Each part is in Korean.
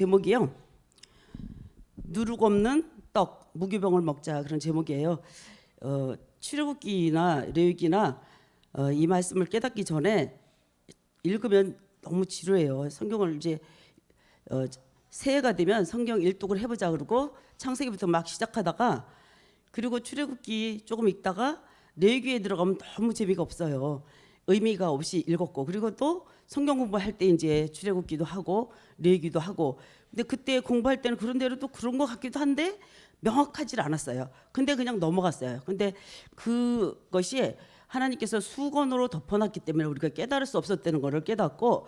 제목이요. 누룩 없는 떡 무교병을 먹자, 그런 제목이에요. 출애굽기나 레위기나 이 말씀을 깨닫기 전에 읽으면 너무 지루해요. 성경을 이제 새해가 되면 성경 일독을 해보자 그러고 창세기부터 막 시작하다가, 그리고 출애굽기 조금 읽다가 레위기에 들어가면 너무 재미가 없어요. 의미가 없이 읽었고, 그리고 또 성경 공부할 때 이제 출애굽기도 하고 레위기도 하고, 근데 그때 공부할 때는 그런 대로 또 그런 것 같기도 한데 명확하지 않았어요. 근데 그냥 넘어갔어요. 근데 그것이 하나님께서 수건으로 덮어놨기 때문에 우리가 깨달을 수 없었다는 것을 깨닫고,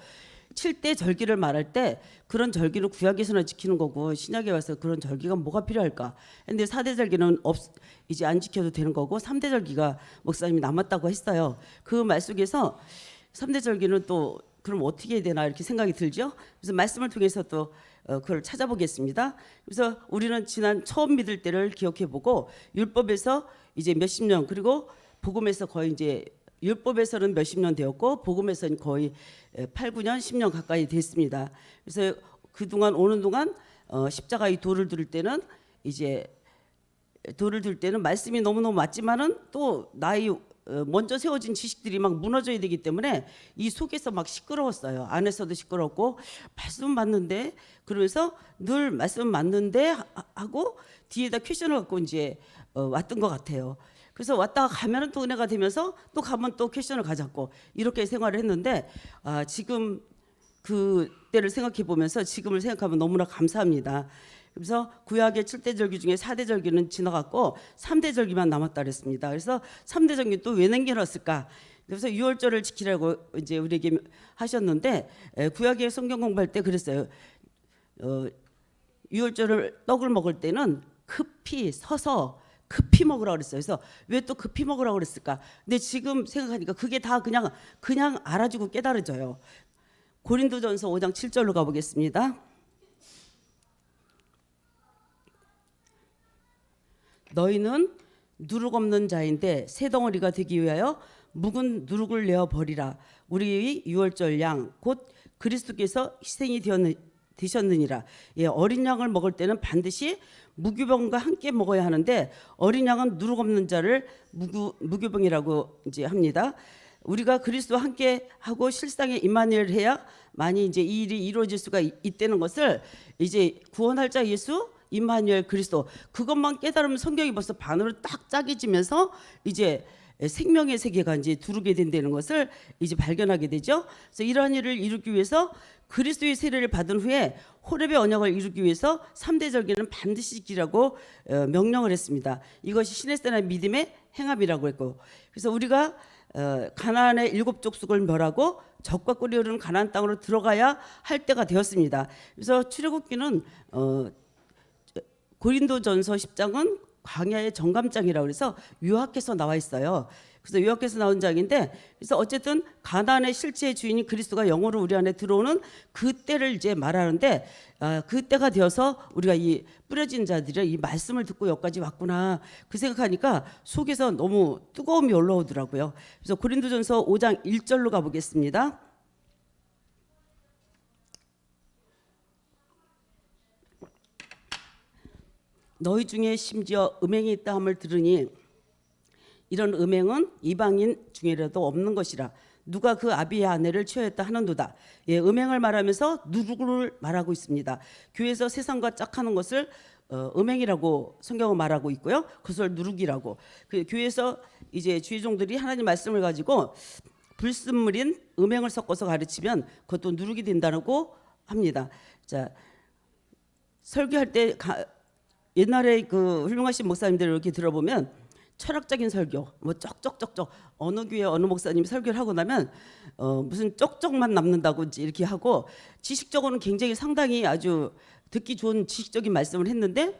7대 절기를 말할 때 그런 절기는 구약에서는 지키는 거고 신약에 와서 그런 절기가 뭐가 필요할까? 근데 4대 절기는 이제 안 지켜도 되는 거고 3대 절기가 목사님이 남았다고 했어요. 그 말 속에서 3대 절기는 또 그럼 어떻게 해야 되나 이렇게 생각이 들죠. 그래서 말씀을 통해서 또 그걸 찾아보겠습니다. 그래서 우리는 지난 처음 믿을 때를 기억해보고, 율법에서 이제 몇십 년, 그리고 복음에서 거의 이제 율법에서는 몇십 년 되었고 복음에서는 거의 8, 9년, 10년 가까이 됐습니다. 그래서 그동안 오는 동안 십자가의 돌을 들을 때는 이제 말씀이 너무너무 맞지만은 또 나의 먼저 세워진 지식들이 막 무너져야 되기 때문에 이 속에서 막 시끄러웠어요. 안에서도 시끄럽고 말씀 맞는데, 그러면서 늘 말씀 맞는데 하고 뒤에다 퀘션을 갖고 이제 왔던 것 같아요. 그래서 왔다가 가면은 또 은혜가 되면서 또 가면 또 퀘션을 가졌고 이렇게 생활을 했는데, 지금 그 때를 생각해 보면서 지금을 생각하면 너무나 감사합니다. 그래서 구약의 7대 절기 중에 4대 절기는 지나갔고 3대 절기만 남았다 그랬습니다. 그래서 3대 절기 또 왜 남겨놨을까? 그래서 유월절을 지키라고 이제 우리에게 하셨는데, 구약의 성경 공부할 때 그랬어요. 유월절을 떡을 먹을 때는 급히 서서 급히 먹으라고 그랬어요. 그래서 왜 또 급히 먹으라고 그랬을까? 근데 지금 생각하니까 그게 다 그냥 알아주고 깨달아져요. 고린도전서 5장 7절로 가보겠습니다. 너희는 누룩 없는 자인데 새 덩어리가 되기 위하여 묵은 누룩을 내어 버리라. 우리의 유월절 양 곧 그리스도께서 희생이 되셨느니라. 예, 어린 양을 먹을 때는 반드시 무교병과 함께 먹어야 하는데, 어린 양은 누룩 없는 자를 무교병이라고 이제 합니다. 우리가 그리스도와 함께 하고 실상에 임마누엘 해야 많이 이제 이 일이 이루어질 수가 있다는 것을, 이제 구원할 자 예수, 임마누엘 그리스도, 그것만 깨달으면 성경이 벌써 반으로 딱 짜게지면서 이제 생명의 세계가 이제 두르게 된다는 것을 이제 발견하게 되죠. 그래서 이러한 일을 이루기 위해서 그리스도의 세례를 받은 후에 호렙의 언약을 이루기 위해서 3대 절기는 반드시 지키라고 명령을 했습니다. 이것이 시내사람의 믿음의 행함이라고 했고, 그래서 우리가 가나안의 7족속을 멸하고 적과 꿀이 흐르는 가나안 땅으로 들어가야 할 때가 되었습니다. 그래서 출애굽기는 고린도전서 10장은 광야의 정감장이라고 해서 유학해서 나와 있어요. 그래서 유학해서 나온 장인데, 그래서 어쨌든 가나안의 실제의 주인인 그리스도가 영으로 우리 안에 들어오는 그때를 이제 말하는데, 그때가 되어서 우리가 이 뿌려진 자들이 이 말씀을 듣고 여기까지 왔구나 그 생각하니까 속에서 너무 뜨거움이 올라오더라고요. 그래서 고린도전서 5장 1절로 가보겠습니다. 너희 중에 심지어 음행이 있다 함을 들으니 이런 음행은 이방인 중에라도 없는 것이라. 누가 그 아비의 아내를 취하였다 하는도다. 예, 음행을 말하면서 누룩을 말하고 있습니다. 교회에서 세상과 짝하는 것을 음행이라고 성경은 말하고 있고요. 그것을 누룩이라고. 그 교회에서 이제 주의종들이 하나님 말씀을 가지고 불순물인 음행을 섞어서 가르치면 그것도 누룩이 된다고 합니다. 자, 설교할 때 옛날에 그 훌륭하신 목사님들 이렇게 들어보면 철학적인 설교, 뭐 쩍쩍쩍쩍 어느 교회 어느 목사님이 설교를 하고 나면 무슨 쪽쪽만 남는다고 이렇게 하고, 지식적으로는 굉장히 상당히 아주 듣기 좋은 지식적인 말씀을 했는데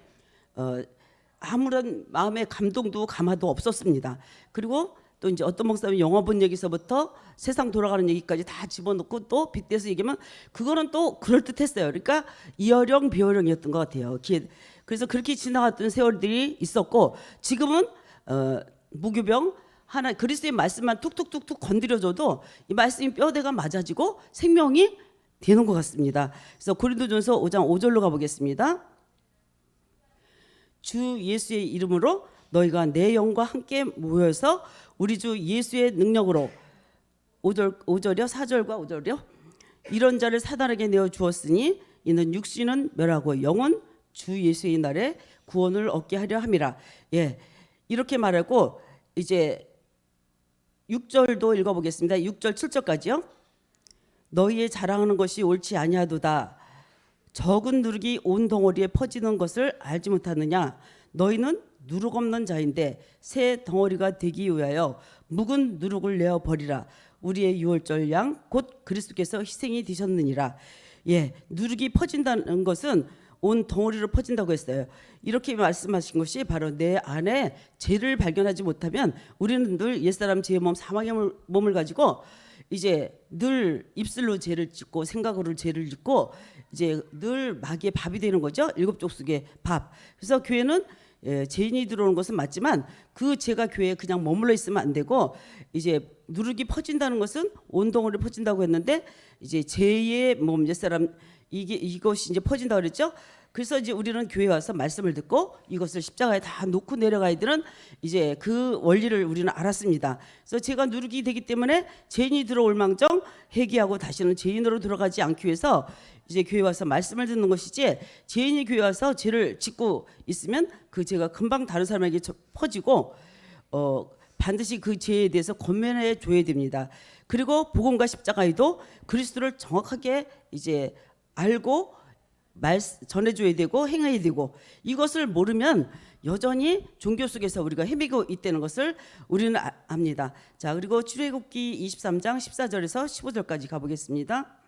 아무런 마음의 감동도 감화도 없었습니다. 그리고 또 이제 어떤 목사님이 영화 본 얘기서부터 세상 돌아가는 얘기까지 다 집어넣고 또 빗대서 얘기하면 그거는 또 그럴듯했어요. 그러니까 이어령 비어령이었던 것 같아요. 그래서 그렇게 지나갔던 세월들이 있었고, 지금은 무교병 하나 그리스도의 말씀만 툭툭툭툭 건드려줘도 이 말씀이 뼈대가 맞아지고 생명이 되는 것 같습니다. 그래서 고린도전서 5장 5절로 가보겠습니다. 주 예수의 이름으로 너희가 내 영과 함께 모여서 우리 주 예수의 능력으로 5절이요 4절과 5절이요 이런 자를 사단에게 내어 주었으니 이는 육신은 멸하고 영은 주 예수의 날에 구원을 얻게 하려 함이라. 예, 이렇게 말하고 이제 6절도 읽어보겠습니다. 6절 7절까지요. 너희의 자랑하는 것이 옳지 아니하도다. 적은 누룩이 온 덩어리에 퍼지는 것을 알지 못하느냐. 너희는 누룩 없는 자인데 새 덩어리가 되기 위하여 묵은 누룩을 내어 버리라. 우리의 유월절 양 곧 그리스도께서 희생이 되셨느니라. 예, 누룩이 퍼진다는 것은 온 덩어리로 퍼진다고 했어요. 이렇게 말씀하신 것이 바로 내 안에 죄를 발견하지 못하면 우리는 늘 옛사람 죄의 몸 사망의 몸을 가지고 이제 늘 입술로 죄를 짓고 생각으로 죄를 짓고 이제 늘 마귀의 밥이 되는 거죠. 일곱 족속의 밥. 그래서 교회는 죄인이 들어오는 것은 맞지만 그 죄가 교회에 그냥 머물러 있으면 안 되고 이제 누룩이 퍼진다는 것은 온 덩어리로 퍼진다고 했는데 이제 죄의 몸 옛사람 이것이 이제 퍼진다고 그랬죠. 그래서 이제 우리는 교회 와서 말씀을 듣고 이것을 십자가에 다 놓고 내려가야 되는 이제 그 원리를 우리는 알았습니다. 그래서 제가 누룩이 되기 때문에 죄인이 들어올 망정 회개하고 다시는 죄인으로 들어가지 않기 위해서 이제 교회 와서 말씀을 듣는 것이지 죄인이 교회 와서 죄를 짓고 있으면 그 죄가 금방 다른 사람에게 퍼지고 반드시 그 죄에 대해서 권면해 줘야 됩니다. 그리고 복음과 십자가에도 그리스도를 정확하게 이제 알고 전해줘야 되고 행해야 되고 이것을 모르면 여전히 종교 속에서 우리가 헤매고 있다는 것을 우리는 압니다. 자, 그리고 출애굽기 23장 14절에서 15절까지 가보겠습니다.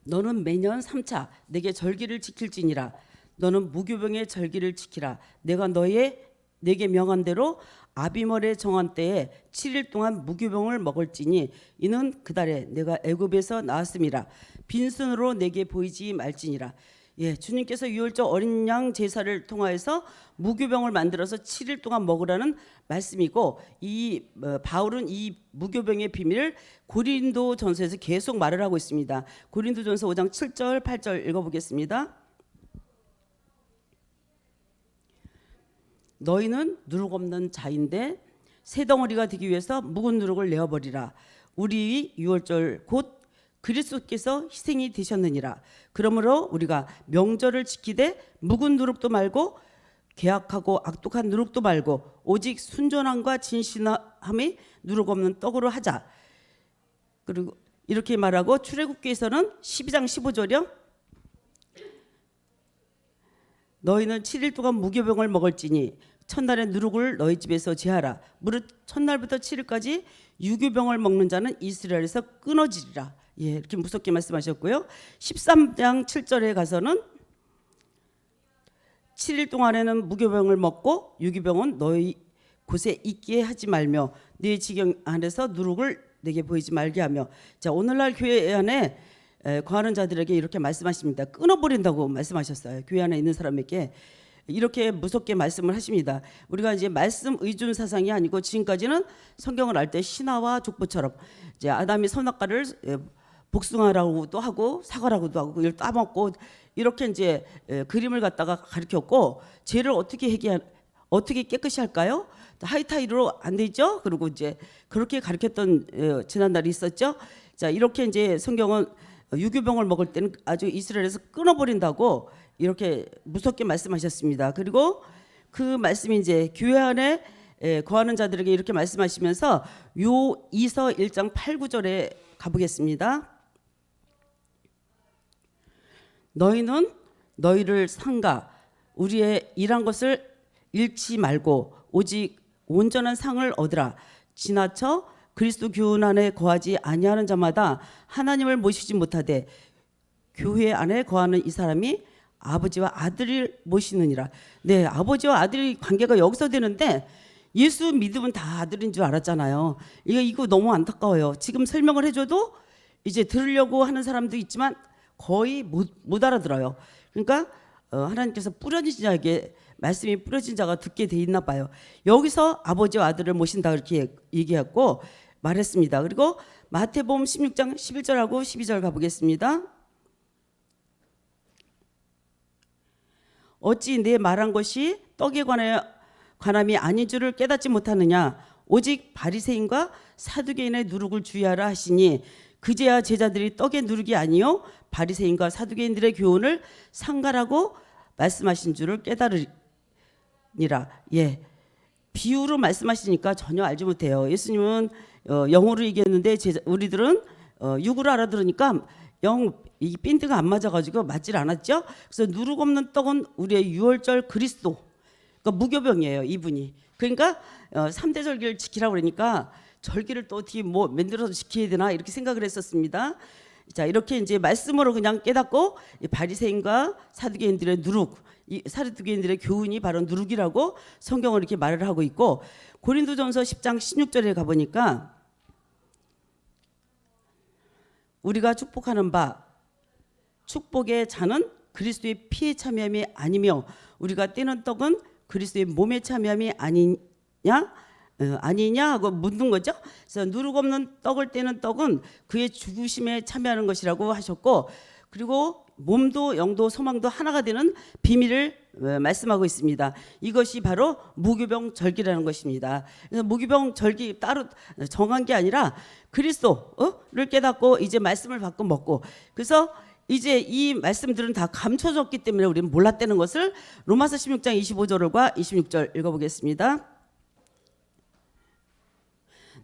너는 매년 3차 내게 절기를 지킬지니라. 너는 무교병의 절기를 지키라. 내가 내게 명한 대로 아비멜의 정한 때에 7일 동안 무교병을 먹을지니 이는 그달에 내가 애굽에서 나왔음이라. 빈손으로 내게 보이지 말지니라. 예, 주님께서 유월절 어린 양 제사를 통하여서 무교병을 만들어서 7일 동안 먹으라는 말씀이고 이 바울은 이 무교병의 비밀을 고린도전서에서 계속 말을 하고 있습니다. 고린도전서 5장 7절 8절 읽어보겠습니다. 너희는 누룩 없는 자인데 새 덩어리가 되기 위해서 묵은 누룩을 내어버리라. 우리 유월절 곧 그리스도께서 희생이 되셨느니라. 그러므로 우리가 명절을 지키되 묵은 누룩도 말고 계약하고 악독한 누룩도 말고 오직 순전함과 진실함이 누룩 없는 떡으로 하자. 그리고 이렇게 말하고 출애굽기에서는 12장 15절이요. 너희는 7일 동안 무교병을 먹을지니 첫날에 누룩을 너희 집에서 제하라. 무릇 첫날부터 7일까지 유교병을 먹는 자는 이스라엘에서 끊어지리라. 예, 이렇게 무섭게 말씀하셨고요. 13장 7절에 가서는 7일 동안에는 무교병을 먹고 유교병은 너희 곳에 있게 하지 말며 네 지경 안에서 누룩을 내게 보이지 말게 하며. 자, 오늘날 교회 안에 거하는 자들에게 이렇게 말씀하십니다. 끊어버린다고 말씀하셨어요. 교회 안에 있는 사람에게 이렇게 무섭게 말씀을 하십니다. 우리가 이제 말씀 의존 사상이 아니고 지금까지는 성경을 알 때 신화와 족보처럼 이제 아담이 선악과를 복숭아라고도 하고 사과라고도 하고 그걸 따먹고 이렇게 이제 그림을 갖다가 가르쳤고 죄를 어떻게 깨끗이 할까요? 하이타이로 안 되죠. 그리고 이제 그렇게 가르쳤던 지난날이 있었죠. 자, 이렇게 이제 성경은 유교병을 먹을 때는 아주 이스라엘에서 끊어버린다고 이렇게 무섭게 말씀하셨습니다. 그리고 그 말씀이 이제 교회 안에 거하는 자들에게 이렇게 말씀하시면서 요 이서 1장 8, 9절에 가보겠습니다. 너희는 너희를 상가 우리의 일한 것을 잃지 말고 오직 온전한 상을 얻으라. 지나쳐 그리스도 교훈 안에 거하지 아니하는 자마다 하나님을 모시지 못하되 교회 안에 거하는 이 사람이 아버지와 아들을 모시느니라. 네, 아버지와 아들의 관계가 여기서 되는데 예수 믿으면 다 아들인 줄 알았잖아요. 이거 너무 안타까워요. 지금 설명을 해줘도 이제 들으려고 하는 사람도 있지만 거의 못 알아들어요. 그러니까 하나님께서 뿌려진 자에게 말씀이 뿌려진 자가 듣게 돼 있나 봐요. 여기서 아버지와 아들을 모신다 이렇게 얘기했고 말했습니다. 그리고 마태복음 16장 11절하고 12절 가보겠습니다. 어찌 내 말한 것이 떡에 관함이 아닌 줄을 깨닫지 못하느냐. 오직 바리새인과 사두개인의 누룩을 주의하라 하시니 그제야 제자들이 떡의 누룩이 아니요 바리새인과 사두개인들의 교훈을 상가라고 말씀하신 줄을 깨달으리라. 예, 비유로 말씀하시니까 전혀 알지 못해요. 예수님은 영어로 얘기했는데 우리들은 육으로 알아들으니까 이 핀트가 안 맞아가지고 맞질 않았죠. 그래서 누룩 없는 떡은 우리의 유월절 그리스도, 그러니까 무교병이에요 이분이. 그러니까 3대 절기를 지키라고 그러니까 절기를 또 어떻게 뭐 만들어서 지켜야 되나 이렇게 생각을 했었습니다. 자, 이렇게 이제 말씀으로 그냥 깨닫고 바리새인과 사두개인들의 누룩, 이 사두개인들의 교훈이 바로 누룩이라고 성경을 이렇게 말을 하고 있고, 고린도전서 10장 16절에 가보니까 우리가 축복하는 바 축복의 잔은 그리스도의 피에 참여함이 아니며 우리가 떼는 떡은 그리스도의 몸에 참여함이 아니냐 하고 묻는 거죠. 그래서 누룩 없는 떡을 떼는 떡은 그의 죽으심에 참여하는 것이라고 하셨고, 그리고 몸도 영도 소망도 하나가 되는 비밀을 말씀하고 있습니다. 이것이 바로 무교병 절기라는 것입니다. 그래서 무교병 절기 따로 정한 게 아니라 그리스도를 깨닫고 이제 말씀을 받고 먹고, 그래서 이제 이 말씀들은 다 감춰졌기 때문에 우리는 몰랐다는 것을 로마서 16장 25절과 26절 읽어보겠습니다.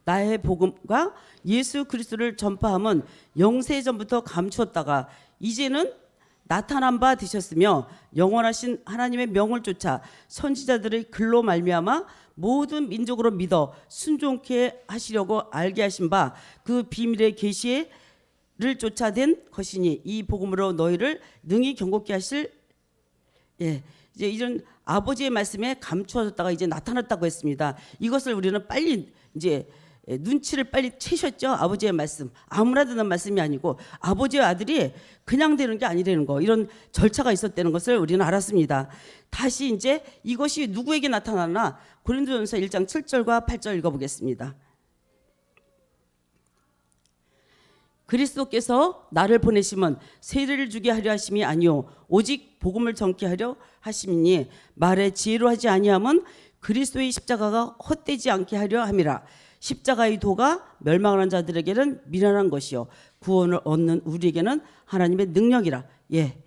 나의 복음과 예수 그리스도를 전파함은 영세 전부터 감추었다가 이제는 나타난 바 되셨으며 영원하신 하나님의 명을 쫓아 선지자들의 글로 말미암아 모든 민족으로 믿어 순종케 하시려고 알게 하신 바 그 비밀의 계시를 쫓아낸 것이니 이 복음으로 너희를 능히 경고케 하실. 예, 이제 이런 아버지의 말씀에 감추어졌다가 이제 나타났다고 했습니다. 이것을 우리는 빨리 이제 눈치를 빨리 채셨죠. 아버지의 말씀 아무나 듣는 말씀이 아니고 아버지의 아들이 그냥 되는 게 아니라는 거, 이런 절차가 있었다는 것을 우리는 알았습니다. 다시 이제 이것이 누구에게 나타나나 고린도전서 1장 7절과 8절 읽어보겠습니다. 그리스도께서 나를 보내심은 세례를 주게 하려 하심이 아니요 오직 복음을 전케 하려 하심이니 말에 지혜로 하지 아니함은 그리스도의 십자가가 헛되지 않게 하려 함이라. 십자가의 도가 멸망하는 자들에게는 미련한 것이요 구원을 얻는 우리에게는 하나님의 능력이라. 예,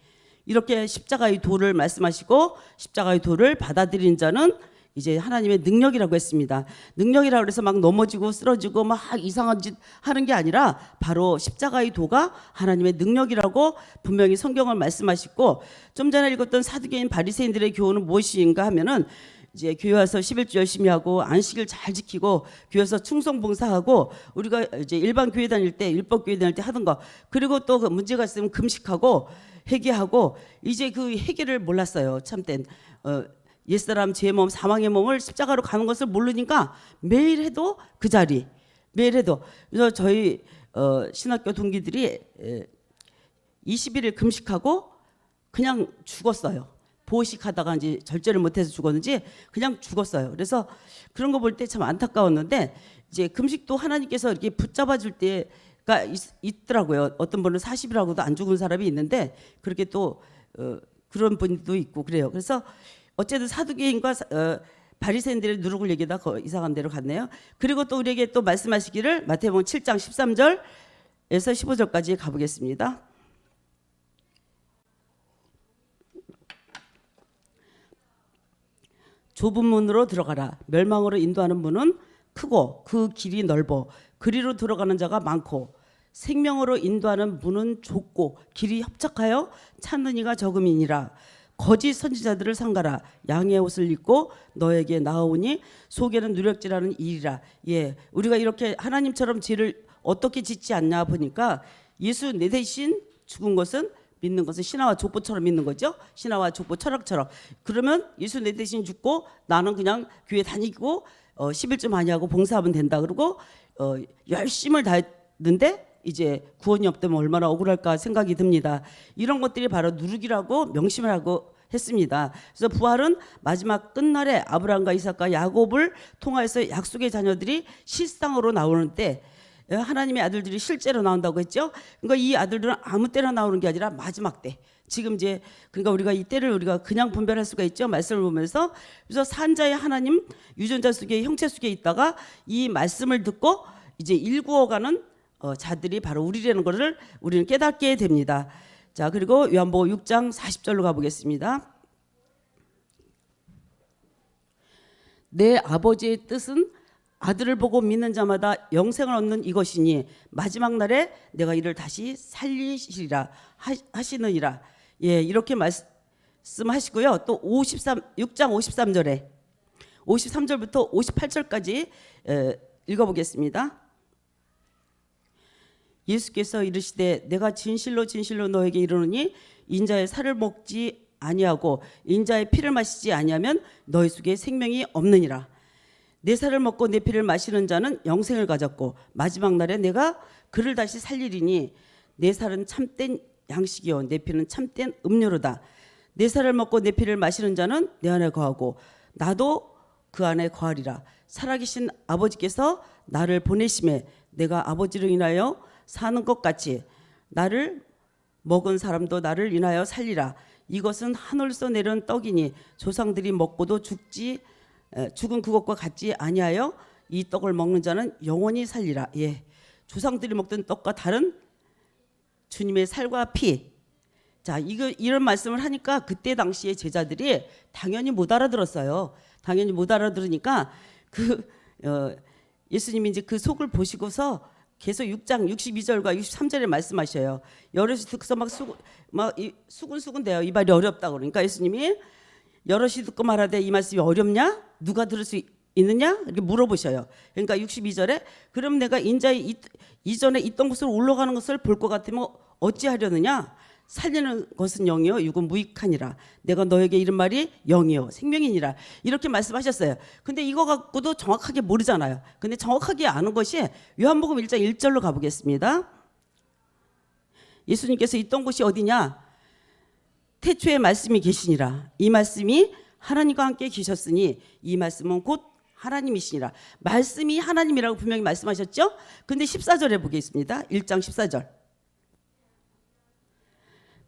이렇게 십자가의 도를 말씀하시고 십자가의 도를 받아들인 자는 이제 하나님의 능력이라고 했습니다. 능력이라고 해서 막 넘어지고 쓰러지고 막 이상한 짓 하는 게 아니라 바로 십자가의 도가 하나님의 능력이라고 분명히 성경을 말씀하시고, 좀 전에 읽었던 사두개인 바리새인들의 교훈은 무엇인가 하면은 이제 교회 와서 11주 열심히 하고 안식일 잘 지키고 교회 와서 충성 봉사하고 우리가 이제 일반 교회 다닐 때 율법 교회 다닐 때 하던 거, 그리고 또 그 문제가 있으면 금식하고 회개하고, 이제 그 회개를 몰랐어요. 참된 옛사람 제 몸 사망의 몸을 십자가로 가는 것을 모르니까 매일 해도 그 자리, 매일 해도. 그래서 저희 신학교 동기들이 21일 금식하고 그냥 죽었어요. 보식하다가 이제 절제를 못해서 죽었는지 그냥 죽었어요. 그래서 그런 거 볼 때 참 안타까웠는데, 이제 금식도 하나님께서 이렇게 붙잡아 줄 때가 있더라고요. 어떤 분은 40일하고도 안 죽은 사람이 있는데 그렇게 또 그런 분도 있고 그래요. 그래서 어쨌든 사두개인과 바리새인들의 누룩을 얘기다 이상한 데로 갔네요. 그리고 또 우리에게 또 말씀하시기를 마태복음 7장 13절에서 15절까지 가보겠습니다. 좁은 문으로 들어가라. 멸망으로 인도하는 문은 크고 그 길이 넓어 그리로 들어가는 자가 많고, 생명으로 인도하는 문은 좁고 길이 협착하여 찾는 이가 적음이니라. 거짓 선지자들을 상가라. 양의 옷을 입고 너에게 나아오니 속에는 누력질하는 일이라. 예, 우리가 이렇게 하나님처럼 죄를 어떻게 짓지 않냐 보니까 예수 내 대신 죽은 것은, 믿는 것은 신화와 족보처럼 믿는 거죠. 신화와 족보 철학처럼. 그러면 예수 내 대신 죽고 나는 그냥 교회 다니고 11주 많이 하고 봉사하면 된다. 그러고 열심을 다했는데 이제 구원이 없다면 얼마나 억울할까 생각이 듭니다. 이런 것들이 바로 누룩이라고 명심을 하고 했습니다. 그래서 부활은 마지막 끝날에 아브라함과 이삭과 야곱을 통하여서 약속의 자녀들이 실상으로 나오는 때 하나님의 아들들이 실제로 나온다고 했죠. 그러니까 이 아들들은 아무 때나 나오는 게 아니라 마지막 때. 지금 이제 그러니까 우리가 이 때를 우리가 그냥 분별할 수가 있죠. 말씀을 보면서. 그래서 산자의 하나님 유전자 속에 형체 속에 있다가 이 말씀을 듣고 이제 일구어가는 자들이 바로 우리라는 것을 우리는 깨닫게 됩니다. 자, 그리고 요한복음 6장 40절로 가보겠습니다. 내 아버지의 뜻은 아들을 보고 믿는 자마다 영생을 얻는 이것이니 마지막 날에 내가 이를 다시 살리시리라 하시느니라. 예, 이렇게 말씀하시고요. 또 6장 53절에 53절부터 58절까지 읽어보겠습니다. 예수께서 이르시되 내가 진실로 진실로 너에게 이르노니 인자의 살을 먹지 아니하고 인자의 피를 마시지 아니하면 너희 속에 생명이 없느니라. 내 살을 먹고 내 피를 마시는 자는 영생을 가졌고 마지막 날에 내가 그를 다시 살리리니 내 살은 참된 양식이요 내 피는 참된 음료로다. 내 살을 먹고 내 피를 마시는 자는 내 안에 거하고 나도 그 안에 거하리라. 살아계신 아버지께서 나를 보내심에 내가 아버지를 인하여 사는 것 같이 나를 먹은 사람도 나를 인하여 살리라. 이것은 하늘에서 내려온 떡이니 조상들이 먹고도 죽은 그것과 같지 아니하여 이 떡을 먹는 자는 영원히 살리라. 예, 조상들이 먹던 떡과 다른 주님의 살과 피. 자, 이런 말씀을 하니까 그때 당시에 제자들이 당연히 못 알아들었어요. 당연히 못 알아들으니까 예수님이 이제 그 속을 보시고서 계속 6장 62절과 63절에 말씀하셔요. 여럿이 듣고서 막 수군수군 대요. 이 말이 어렵다고. 그러니까 예수님이 여럿이 듣고 말하되 이 말씀이 어렵냐? 누가 들을 수 있느냐? 이렇게 물어보셔요. 그러니까 62절에 그럼 내가 인자의 이전에 있던 곳으로 올라가는 것을 볼 것 같으면 어찌하려느냐? 살리는 것은 영이요 육은 무익하니라. 내가 너에게 이른 말이 영이요 생명이니라. 이렇게 말씀하셨어요. 근데 이거 갖고도 정확하게 모르잖아요. 근데 정확하게 아는 것이 요한복음 1장 1절로 가보겠습니다. 예수님께서 있던 곳이 어디냐? 태초에 말씀이 계시니라. 이 말씀이 하나님과 함께 계셨으니 이 말씀은 곧 하나님이시니라. 말씀이 하나님이라고 분명히 말씀하셨죠? 근데 14절에 보겠습니다. 1장 14절.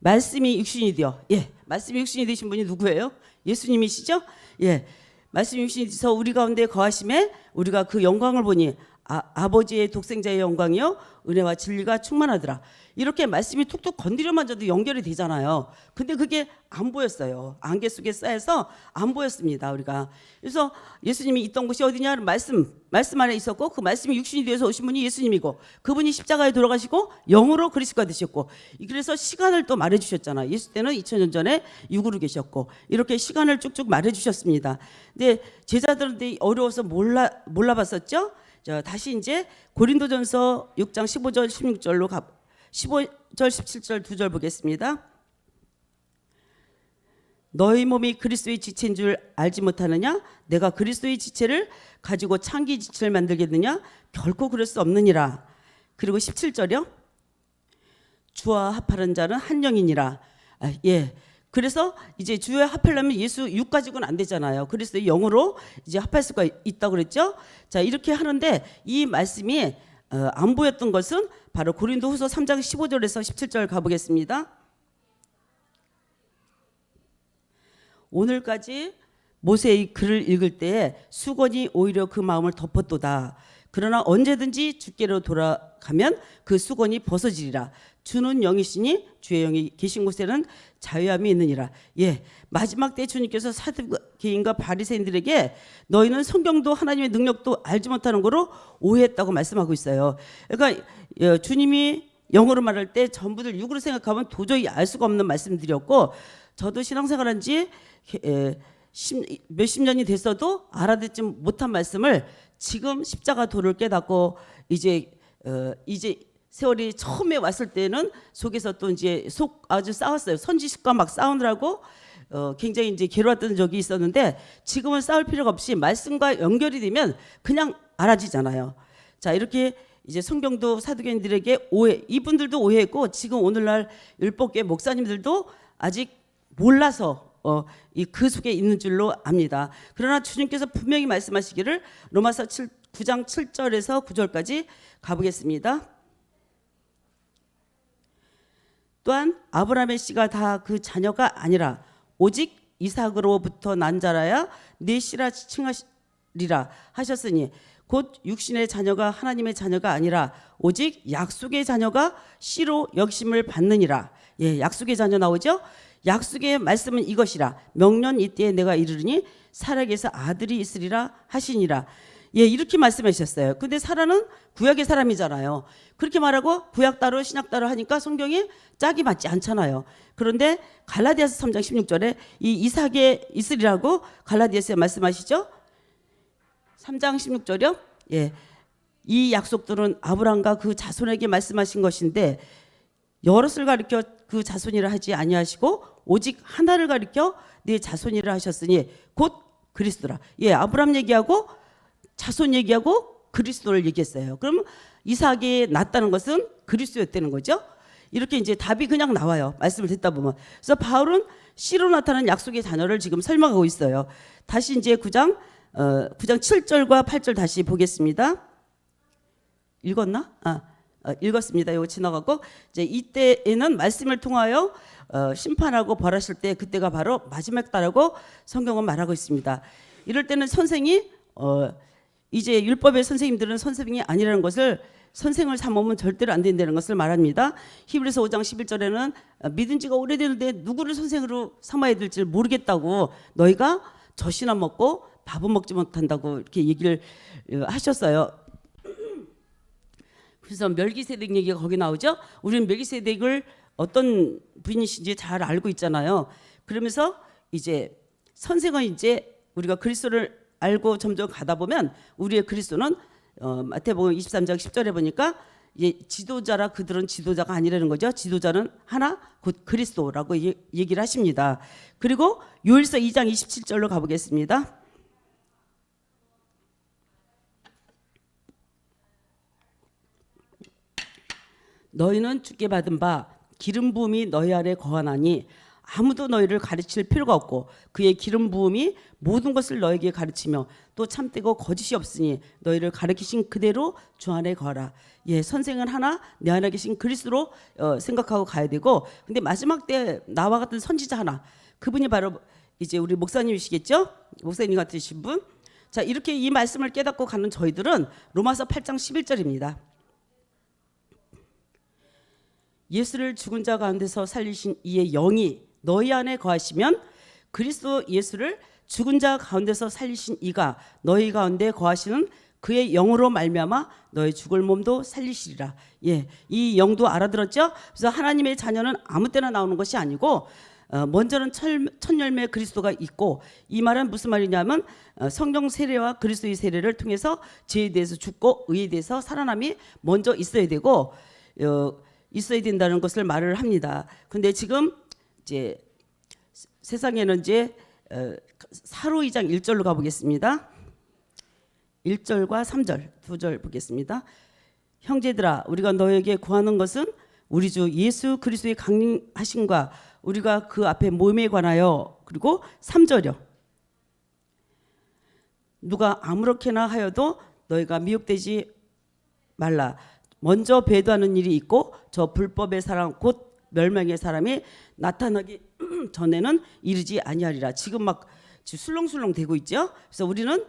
말씀이 육신이 되어. 예, 말씀이 육신이 되신 분이 누구예요? 예수님이시죠? 예, 말씀이 육신이 되어서 우리 가운데 거하심에 우리가 그 영광을 보니 아버지의 독생자의 영광이요 은혜와 진리가 충만하더라. 이렇게 말씀이 툭툭 건드려만 줘도 연결이 되잖아요. 근데 그게 안 보였어요. 안개 속에 쌓여서 안 보였습니다. 우리가. 그래서 예수님이 있던 곳이 어디냐? 말씀 안에 있었고 그 말씀이 육신이 되어서 오신 분이 예수님이고 그분이 십자가에 돌아가시고 영으로 그리스도가 되셨고 그래서 시간을 또 말해주셨잖아요. 예수 때는 2000년 전에 육으로 계셨고 이렇게 시간을 쭉쭉 말해주셨습니다. 근데 제자들은 어려워서 몰라봤었죠. 자, 다시 이제 고린도전서 6장 15절 16절로 15절 17절 2절 보겠습니다. 너희 몸이 그리스도의 지체인 줄 알지 못하느냐? 내가 그리스도의 지체를 가지고 창기 지체를 만들겠느냐? 결코 그럴 수 없느니라. 그리고 17절이요. 주와 합하는 자는 한 영이니라. 예. 그래서 이제 주에 합하려면 예수 육 가지고는 안 되잖아요. 그리스도의 영으로 이제 합할 수가 있다고 그랬죠. 자, 이렇게 하는데 이 말씀이 안 보였던 것은 바로 고린도후서 3장 15절에서 17절 가보겠습니다. 오늘까지 모세의 글을 읽을 때 수건이 오히려 그 마음을 덮었도다. 그러나 언제든지 주께로 돌아가면 그 수건이 벗어지리라. 주는 영이시니 주의 영이 계신 곳에는 자유함이 있느니라. 예, 마지막 때 주님께서 사두개인과 바리새인들에게 너희는 성경도 하나님의 능력도 알지 못하는 거로 오해했다고 말씀하고 있어요. 그러니까 주님이 영어로 말할 때 전부들 육으로 생각하면 도저히 알 수가 없는 말씀드렸고 저도 신앙생활한 지 몇십 년이 됐어도 알아듣지 못한 말씀을 지금 십자가 도를 깨닫고 이제 세월이 처음에 왔을 때는 속에서 또 이제 아주 싸웠어요. 선지식과 막 싸우느라고 굉장히 이제 괴로웠던 적이 있었는데 지금은 싸울 필요가 없이 말씀과 연결이 되면 그냥 알아지잖아요. 자, 이렇게 이제 성경도 사두개인들에게 이분들도 오해했고 지금 오늘날 율법계 목사님들도 아직 몰라서 이 그 속에 있는 줄로 압니다. 그러나 주님께서 분명히 말씀하시기를 로마서 9장 7절에서 9절까지 가보겠습니다. 또한 아브라함의 씨가 다 그 자녀가 아니라 오직 이삭으로부터 난 자라야 내 씨라 칭하리라 하셨으니 곧 육신의 자녀가 하나님의 자녀가 아니라 오직 약속의 자녀가 씨로 여기심을 받느니라. 예, 약속의 자녀 나오죠? 약속의 말씀은 이것이라. 명년 이때에 내가 이르르니 사락에서 아들이 있으리라 하시니라. 예, 이렇게 말씀하셨어요. 근데 사라는 구약의 사람이잖아요. 그렇게 말하고 구약 따로 신약 따로 하니까 성경이 짝이 맞지 않잖아요. 그런데 갈라디아서 3장 16절에 이 이삭에 있으리라고 갈라디아서에 말씀하시죠. 3장 16절이요. 예, 이 약속들은 아브라함과 그 자손에게 말씀하신 것인데 여럿을 가리켜 그 자손이라 하지 아니하시고 오직 하나를 가리켜 네 자손이라 하셨으니 곧 그리스도라. 예, 아브라함 얘기하고 자손 얘기하고 그리스도를 얘기했어요. 그럼 이삭이 낳았다는 것은 그리스도였다는 거죠. 이렇게 이제 답이 그냥 나와요. 말씀을 듣다 보면. 그래서 바울은 씨로 나타난 약속의 자녀를 지금 설명하고 있어요. 다시 이제 9장 7절과 8절 다시 보겠습니다. 읽었나? 읽었습니다. 이거 지나가고 이제 이때에는 말씀을 통하여 심판하고 벌하실 때 그때가 바로 마지막 때라고 성경은 말하고 있습니다. 이럴 때는 선생이 이제 율법의 선생님들은 선생이 아니라는 것을 선생을 삼으면 절대로 안 된다는 것을 말합니다. 히브리서 5장 11절에는 믿은 지가 오래되는데 누구를 선생으로 삼아야 될지 모르겠다고 너희가 젖이나 먹고 밥은 먹지 못한다고 이렇게 얘기를 하셨어요. 그래서 멜기세덱 얘기가 거기 나오죠. 우리는 멜기세덱을 어떤 분이신지 잘 알고 있잖아요. 그러면서 이제 선생은 이제 우리가 그리스도를 알고 점점 가다 보면 우리의 그리스도는 마태복음 23장 10절에 보니까 이제 지도자라 그들은 지도자가 아니라는 거죠. 지도자는 하나 곧 그리스도라고 얘기를 하십니다. 그리고 요일서 2장 27절로 가보겠습니다. 너희는 주께 받은 바 기름 부음이 너희 아래 거하나니 아무도 너희를 가르칠 필요가 없고 그의 기름 부음이 모든 것을 너에게 가르치며 또 참되고 거짓이 없으니 너희를 가르치신 그대로 주 안에 거하라. 예, 선생은 하나 내 안에 계신 그리스도로 생각하고 가야 되고, 근데 마지막 때 나와 같은 선지자 하나, 그분이 바로 이제 우리 목사님이시겠죠? 목사님 같으신 분. 자, 이렇게 이 말씀을 깨닫고 가는 저희들은 로마서 8장 11절입니다. 예수를 죽은 자 가운데서 살리신 이의 영이 너희 안에 거하시면 그리스도 예수를 죽은 자 가운데서 살리신 이가 너희 가운데 거하시는 그의 영으로 말미암아 너희 죽을 몸도 살리시리라. 예, 이 영도 알아들었죠? 그래서 하나님의 자녀는 아무 때나 나오는 것이 아니고 먼저는 첫 열매 그리스도가 있고, 이 말은 무슨 말이냐면 성령 세례와 그리스도의 세례를 통해서 죄에 대해서 죽고 의에 대해서 살아남이 먼저 있어야 되고 있어야 된다는 것을 말을 합니다. 근데 지금 이제 세상에는 이제 사로 2장 1절로 가보겠습니다. 1절과 3절 두 절 보겠습니다. 형제들아, 우리가 너에게 구하는 것은 우리 주 예수 그리스도의 강림하심과 우리가 그 앞에 모임에 관하여. 그리고 3절이요. 누가 아무렇게나 하여도 너희가 미혹되지 말라. 먼저 배도하는 일이 있고 저 불법의 사람 곧 멸망의 사람이 나타나기 전에는 이르지 아니하리라. 지금 막 술렁술렁 되고 있죠. 그래서 우리는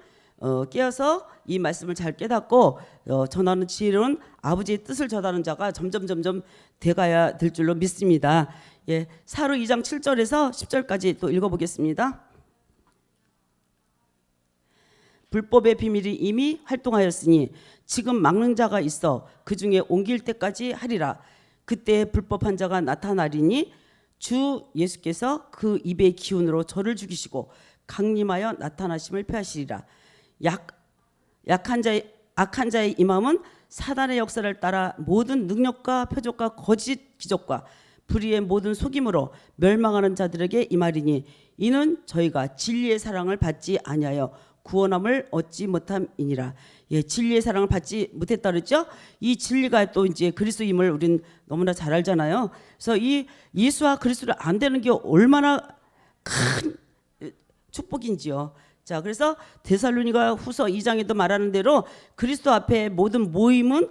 깨어서 이 말씀을 잘 깨닫고 전하는 지혜로운 아버지의 뜻을 전하는 자가 점점 돼가야 될 줄로 믿습니다. 예, 사로 2장 7절에서 10절까지 또 읽어보겠습니다. 불법의 비밀이 이미 활동하였으니 지금 막는 자가 있어 그 중에 옮길 때까지 하리라. 그때 불법한 자가 나타나리니 주 예수께서 그 입의 기운으로 저를 죽이시고 강림하여 나타나심을 폐하시리라. 악한 자의 이 마음은 사단의 역사를 따라 모든 능력과 표적과 거짓 기적과 불의의 모든 속임으로 멸망하는 자들에게 이 말이니 이는 저희가 진리의 사랑을 받지 아니하여 구원함을 얻지 못함이니라. 예, 진리의 사랑을 받지 못했다 그랬죠? 이 진리가 또 이제 그리스도임을 우린 너무나 잘 알잖아요. 그래서 이 예수와 그리스도를 안 되는 게 얼마나 큰 축복인지요. 자, 그래서 데살로니가 후서 2장에도 말하는 대로 그리스도 앞에 모든 모임은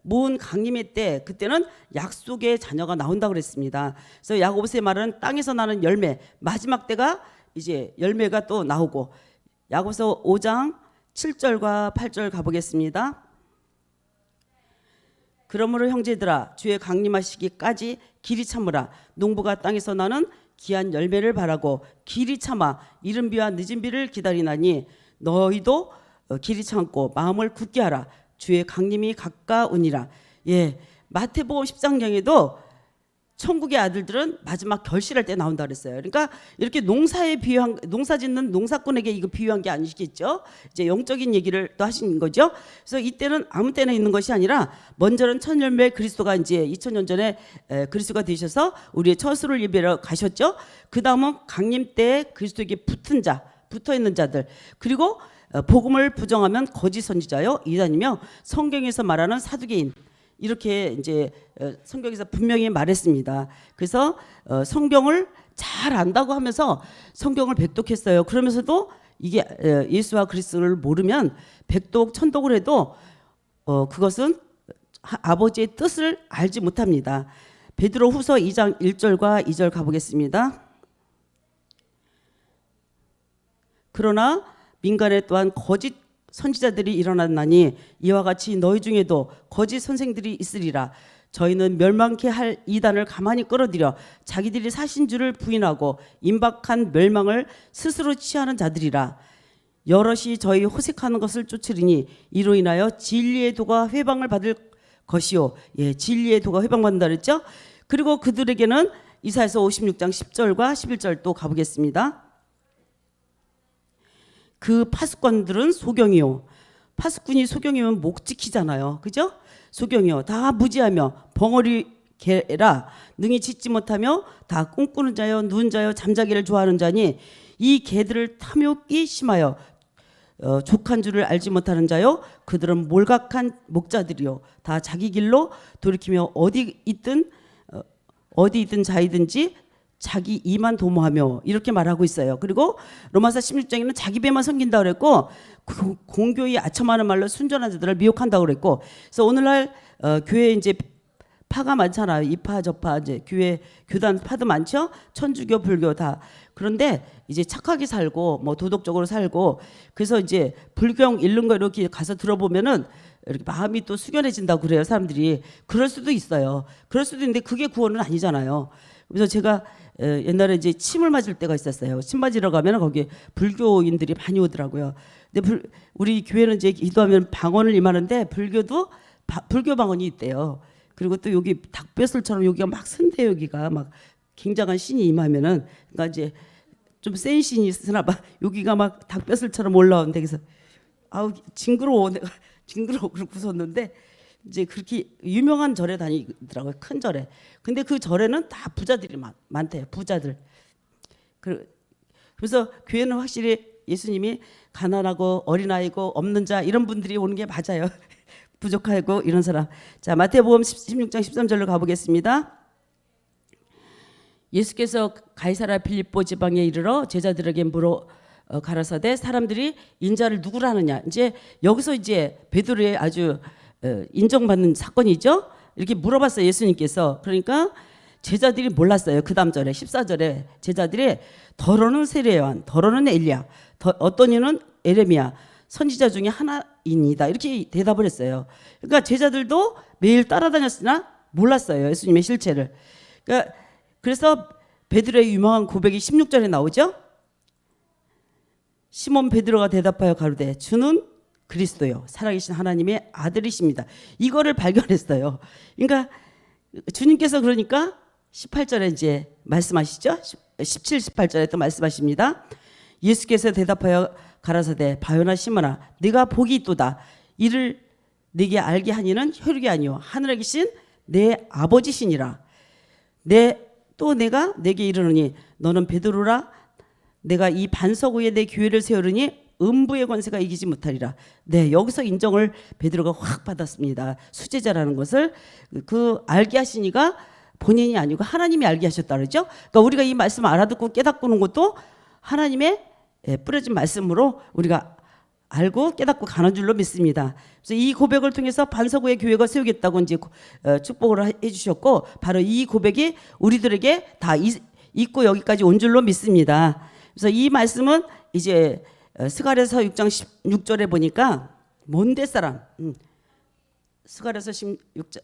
모은 강림의 때, 그때는 약속의 자녀가 나온다고 그랬습니다. 그래서 야고보서에 말하는 땅에서 나는 열매, 마지막 때가 이제 열매가 또 나오고, 야고보서 5장 7절과 8절 가보겠습니다. 그러므로 형제들아, 주의 강림하시기까지 길이 참으라. 농부가 땅에서 나는 귀한 열매를 바라고 길이 참아 이른 비와 늦은 비를 기다리나니 너희도 길이 참고 마음을 굳게 하라. 주의 강림이 가까우니라. 예, 마태복음 10장경에도 천국의 아들들은 마지막 결실할 때 나온다 그랬어요. 그러니까 이렇게 농사에 비유한, 농사짓는 농사꾼에게 이거 비유한 게 아니시겠죠. 이제 영적인 얘기를 또 하신 거죠. 그래서 이때는 아무 때나 있는 것이 아니라 먼저는 첫 열매 그리스도가 이제 2000년 전에 그리스도가 되셔서 우리의 처수를 예배하러 가셨죠. 그 다음은 강림 때 그리스도에게 붙은 자, 붙어 있는 자들, 그리고 복음을 부정하면 거짓 선지자요, 이단이며 성경에서 말하는 사두개인, 이렇게 이제 성경에서 분명히 말했습니다. 그래서 성경을 잘 안다고 하면서 성경을 백독했어요. 그러면서도 이게 예수와 그리스도를 모르면 백독 천독을 해도 그것은 아버지의 뜻을 알지 못합니다. 베드로 후서 2장 1절과 2절 가보겠습니다. 그러나 민간에 또한 거짓 선지자들이 일어났나니 이와 같이 너희 중에도 거짓 선생들이 있으리라. 저희는 멸망케 할 이단을 가만히 끌어들여 자기들이 사신 줄을 부인하고 임박한 멸망을 스스로 취하는 자들이라. 여럿이 저희 호색하는 것을 쫓으리니 이로 인하여 진리의 도가 회방을 받을 것이요. 예, 진리의 도가 회방받는다 그랬죠. 그리고 그들에게는 이사야서 56장 10절과 11절 또 가보겠습니다. 그 파수꾼들은 소경이요. 파수꾼이 소경이면 목 지키잖아요. 그죠? 소경이요. 다 무지하며 벙어리 개라 능히 짖지 못하며 다 꿈꾸는 자요, 누운 자요, 잠자기를 좋아하는 자니 이 개들을 탐욕이 심하여 족한 줄을 알지 못하는 자요. 그들은 몰각한 목자들이요. 다 자기 길로 돌이키며 어디 있든 자이든지 자기 이만 도모하며 이렇게 말하고 있어요. 그리고 로마서 16장에는 자기 배만 섬긴다 그랬고 공교히 아첨하는 말로 순전한 자들을 미혹한다고 그랬고, 그래서 오늘날 교회 이제 파가 많잖아요. 이파 저파 이제 교회 교단 파도 많죠. 천주교 불교 다. 그런데 이제 착하게 살고 뭐 도덕적으로 살고, 그래서 이제 불경 읽는 거 이렇게 가서 들어보면은 이렇게 마음이 또 숙연해진다고 그래요. 사람들이. 그럴 수도 있어요. 그럴 수도 있는데 그게 구원은 아니잖아요. 그래서 제가 옛날에 이제 침을 맞을 때가 있었어요. 침 맞으러 가면 거기 불교인들이 많이 오더라고요. 근데 우리 교회는 이제 기도하면 방언을 임하는데 불교도 불교 방언이 있대요. 그리고 또 여기 닭뼈슬처럼 여기가 막 쓴대, 여기가 막 굉장한 신이 임하면은, 그러니까 이제 좀 센 신이 있으나 봐. 여기가 막 닭뼈슬처럼 올라오는데, 그래서 아우 징그러워, 내가 징그러워 그러고 웃었는데, 이제 그렇게 유명한 절에 다니더라고요. 큰 절에. 근데 그 절에는 다 부자들이 많대요. 부자들. 그래서 교회는 확실히 예수님이 가난하고 어린아이고 없는 자 이런 분들이 오는 게 맞아요. 부족하고 이런 사람. 자, 마태복음 16장 13절로 가보겠습니다. 예수께서 가이사라 빌립보 지방에 이르러 제자들에게 가라사대 사람들이 인자를 누구라 하느냐. 이제 여기서 이제 베드로의 아주 인정받는 사건이죠. 이렇게 물어봤어요, 예수님께서. 그러니까 제자들이 몰랐어요. 그 다음 절에 14절에 제자들이 더러는 세례요한, 더러는 엘리야, 어떤 이는 에레미야, 선지자 중에 하나입니다. 이렇게 대답을 했어요. 그러니까 제자들도 매일 따라다녔으나 몰랐어요, 예수님의 실체를. 그러니까 그래서 베드로의 유명한 고백이 16절에 나오죠. 시몬 베드로가 대답하여 가로되 주는 그리스도요, 살아계신 하나님의 아들이십니다. 이거를 발견했어요. 그러니까 주님께서 그러니까 18절에 이제 말씀하시죠. 17, 18절에 또 말씀하십니다. 예수께서 대답하여 가라사대 바요나 시몬아 네가 복이 있도다. 이를 네게 알게 하니는 혈육이 아니요 하늘에 계신 내 아버지시니라. 또 내가 네게 이르노니 너는 베드로라. 내가 이 반석 위에 내 교회를 세우리니 음부의 권세가 이기지 못하리라. 네, 여기서 인정을 베드로가 확 받았습니다. 수제자라는 것을 그 알게 하시니까 본인이 아니고 하나님이 알게 하셨다 그러죠. 그러니까 우리가 이 말씀을 알아듣고 깨닫고는 것도 하나님의 뿌려진 말씀으로 우리가 알고 깨닫고 가는 줄로 믿습니다. 그래서 이 고백을 통해서 반석의 교회가 세우겠다고 이제 축복을 해주셨고, 바로 이 고백이 우리들에게 다 있고 여기까지 온 줄로 믿습니다. 그래서 이 말씀은 이제 스가랴서 6장 16절에 보니까 먼데 사람, 스가랴서 16절,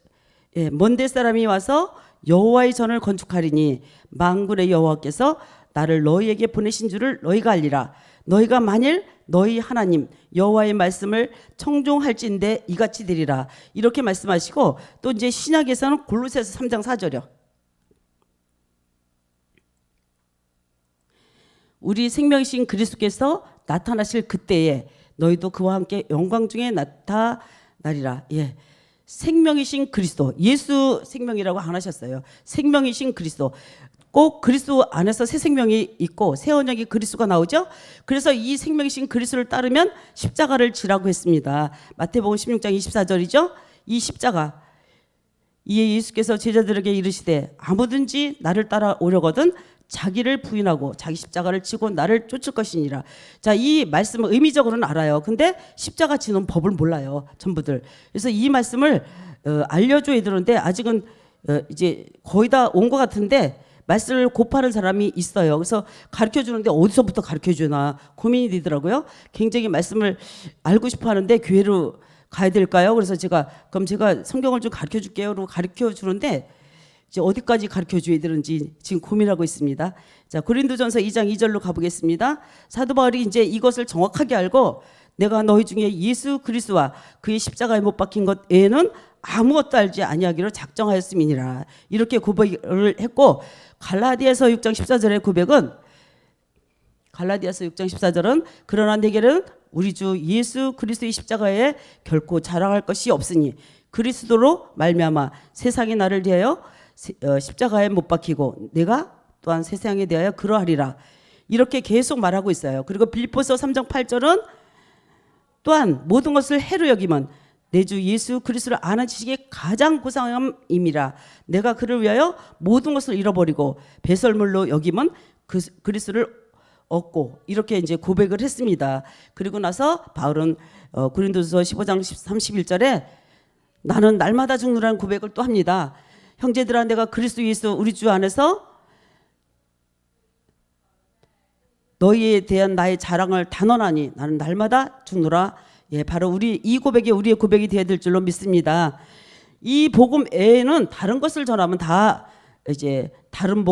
먼데 사람이 와서 여호와의 전을 건축하리니 만군의 여호와께서 나를 너희에게 보내신 줄을 너희가 알리라. 너희가 만일 너희 하나님 여호와의 말씀을 청종할진대 이같이 되리라. 이렇게 말씀하시고, 또 이제 신약에서는 골로새서 3장 4절이요. 우리 생명이신 그리스도께서 나타나실 그때에 너희도 그와 함께 영광 중에 나타나리라. 생명이신 그리스도, 예수 생명이라고 안 하셨어요. 생명이신 그리스도. 꼭 그리스도 안에서 새 생명이 있고 새 언약이 그리스도가 나오죠. 그래서 이 생명이신 그리스도를 따르면 십자가를 지라고 했습니다. 마태복음 16장 24절이죠. 이 십자가, 이에 예수께서 제자들에게 이르시되 아무든지 나를 따라오려거든 자기를 부인하고 자기 십자가를 지고 나를 쫓을 것이니라. 자, 이 말씀은 의미적으로는 알아요. 근데 십자가 지는 법을 몰라요, 전부들. 그래서 이 말씀을 알려줘야 되는데 아직은 이제 거의 다 온 것 같은데 말씀을 곱하는 사람이 있어요. 그래서 가르쳐 주는데 어디서부터 가르쳐 주나 고민이 되더라고요. 굉장히 말씀을 알고 싶어 하는데 교회로 가야 될까요? 그래서 그럼 제가 성경을 좀 가르쳐 줄게요. 그러고 가르쳐 주는데 이제 어디까지 가르쳐 줘야 되는지 지금 고민하고 있습니다. 자, 고린도전서 2장 2절로 가보겠습니다. 사도 바울이 이제 이것을 정확하게 알고 내가 너희 중에 예수 그리스도와 그의 십자가에 못 박힌 것 외에는 아무것도 알지 아니하기로 작정하였음이니라. 이렇게 고백을 했고, 갈라디아서 6장 14절의 고백은, 갈라디아서 6장 14절은 그러나 내게는 우리 주 예수 그리스도의 십자가에 결코 자랑할 것이 없으니 그리스도로 말미암아 세상이 나를 대하여 십자가에 못 박히고 내가 또한 세상에 대하여 그러하리라. 이렇게 계속 말하고 있어요. 그리고 빌립보서 3장 8절은 또한 모든 것을 해로 여기면 내 주 예수 그리스도를 아는 지식이 가장 고상함임이라. 내가 그를 위하여 모든 것을 잃어버리고 배설물로 여기면 그리스도를 얻고, 이렇게 이제 고백을 했습니다. 그리고 나서 바울은 고린도서 15장 31절에 나는 날마다 죽노라는 고백을 또 합니다. 형제들아, 내가 그리스도 예수 우리 주 안에서 너희에 대한 나의 자랑을 단언하니 나는 날마다 죽노라. 바로 이 고백이 우리의 고백이 되어야 될 줄로 믿습니다. 이 복음 외에는 다른 것을 전하면 다 이제 다른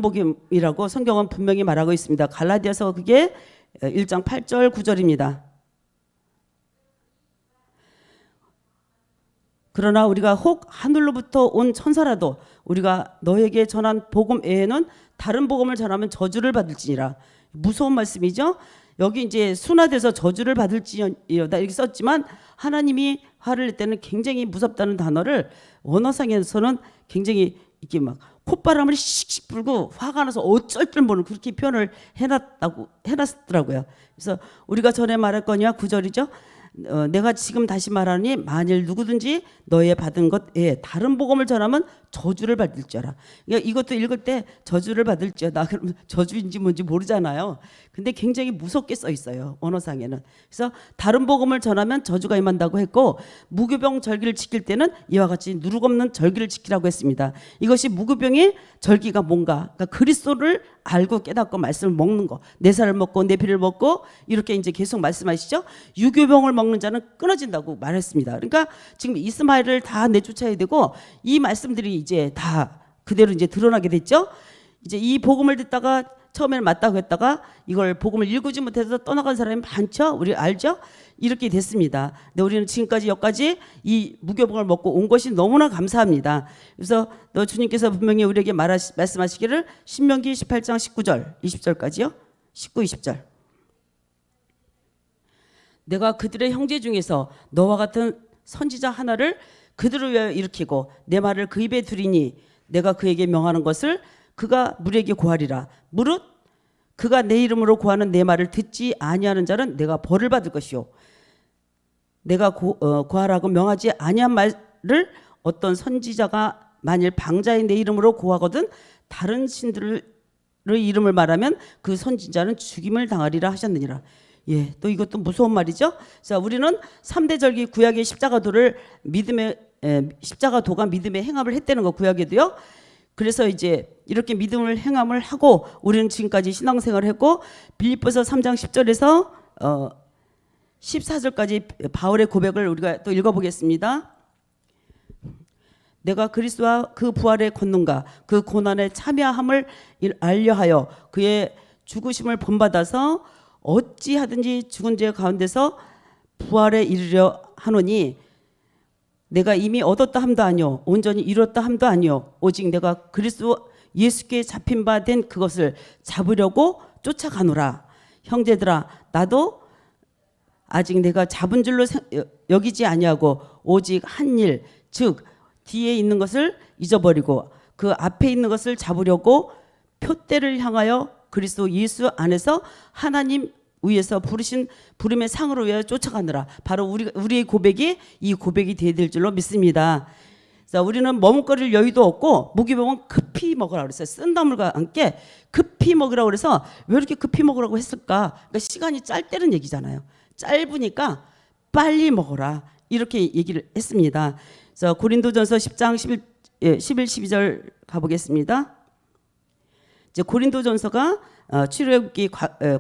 복음이라고 성경은 분명히 말하고 있습니다. 갈라디아서 그게 1장 8절 9절입니다. 그러나 우리가 혹 하늘로부터 온 천사라도 우리가 너에게 전한 복음 외에는 다른 복음을 전하면 저주를 받을지니라. 무서운 말씀이죠. 여기 이제 순화돼서 저주를 받을지어다 이렇게 썼지만 하나님이 화를 낼 때는 굉장히 무섭다는 단어를 원어상에서는 굉장히 이렇게 막 콧바람을 씩씩 불고 화가 나서 어쩔 줄 모르는 그렇게 표현을 해놨더라고요. 그래서 우리가 전에 말할 거냐 9절이죠. 내가 지금 다시 말하니 만일 누구든지 너의 받은 것 외에 다른 복음을 전하면 저주를 받을지어라. 그러니까 이것도 읽을 때 저주를 받을지어다. 그러면 저주인지 뭔지 모르잖아요. 근데 굉장히 무섭게 써 있어요, 언어상에는. 그래서 다른 복음을 전하면 저주가 임한다고 했고, 무교병 절기를 지킬 때는 이와 같이 누룩 없는 절기를 지키라고 했습니다. 이것이 무교병의 절기가 뭔가, 그러니까 그리스도를 알고 깨닫고 말씀을 먹는 거, 내 살을 먹고 내 피를 먹고 이렇게 이제 계속 말씀하시죠. 유교병을 먹는 자는 끊어진다고 말했습니다. 그러니까 지금 이스마엘을 다 내쫓아야 되고, 이 말씀들이 이제 다 그대로 이제 드러나게 됐죠. 이제 이 복음을 듣다가 처음에는 맞다고 했다가 이걸 복음을 읽지 못해서 떠나간 사람이 많죠. 우리 알죠? 이렇게 됐습니다. 근데 우리는 지금까지 여기까지 이 무교병을 먹고 온 것이 너무나 감사합니다. 그래서 너 주님께서 분명히 우리에게 말씀하시기를 신명기 18장 19절 20절까지요. 19, 20절. 내가 그들의 형제 중에서 너와 같은 선지자 하나를 그들을 위하여 일으키고 내 말을 그 입에 두리니 내가 그에게 명하는 것을 그가 무리에게 고하리라. 무릇 그가 내 이름으로 고하는 내 말을 듣지 아니하는 자는 내가 벌을 받을 것이요 내가 고하라고 명하지 아니한 말을 어떤 선지자가 만일 방자의 내 이름으로 고하거든 다른 신들의 이름을 말하면 그 선지자는 죽임을 당하리라 하셨느니라. 예, 또 이것도 무서운 말이죠. 자, 우리는 3대 절기 구약의 십자가도를 십자가도가 믿음의 행함을 했다는 거, 구약에도요. 그래서 이제 이렇게 믿음을 행함을 하고 우리는 지금까지 신앙생활을 했고, 빌립보서 3장 10절에서 14절까지 바울의 고백을 우리가 또 읽어보겠습니다. 내가 그리스도와 그 부활의 권능과 그 고난에 참여함을 알려하여 그의 죽으심을 본받아서 어찌하든지 죽은 자 가운데서 부활에 이르려 하노니 내가 이미 얻었다 함도 아니요 온전히 이뤘다 함도 아니요 오직 내가 그리스도 예수께 잡힌 바 된 그것을 잡으려고 쫓아가노라. 형제들아, 나도 아직 내가 잡은 줄로 여기지 아니하고 오직 한 일, 즉 뒤에 있는 것을 잊어버리고 그 앞에 있는 것을 잡으려고 표대를 향하여 그리스도 예수 안에서 하나님 위에서 부르신 부름의 상으로 위하여 쫓아가느라. 바로 우리의 고백이 이 고백이 되어야 될 줄로 믿습니다. 자, 우리는 머뭇거릴 여유도 없고 무기병은 급히 먹으라 그랬어요. 쓴다물과 함께 급히 먹으라고 그래서 왜 이렇게 급히 먹으라고 했을까? 그러니까 시간이 짧다는 얘기잖아요. 짧으니까 빨리 먹어라 이렇게 얘기를 했습니다. 자, 고린도전서 10장 11, 12절 가보겠습니다. 이제 고린도전서가 출애굽기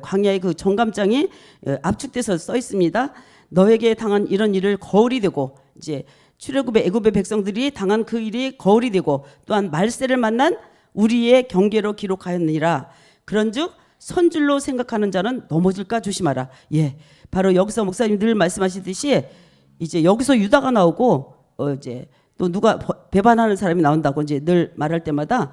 광야의 그 정감장이 압축돼서 써 있습니다. 너에게 당한 이런 일을 거울이 되고, 이제 출애굽의 애굽의 백성들이 당한 그 일이 거울이 되고, 또한 말세를 만난 우리의 경계로 기록하였느니라. 그런즉 선줄로 생각하는 자는 넘어질까 조심하라. 예, 바로 여기서 목사님 늘 말씀하시듯이 이제 여기서 유다가 나오고 이제 또 누가 배반하는 사람이 나온다고 이제 늘 말할 때마다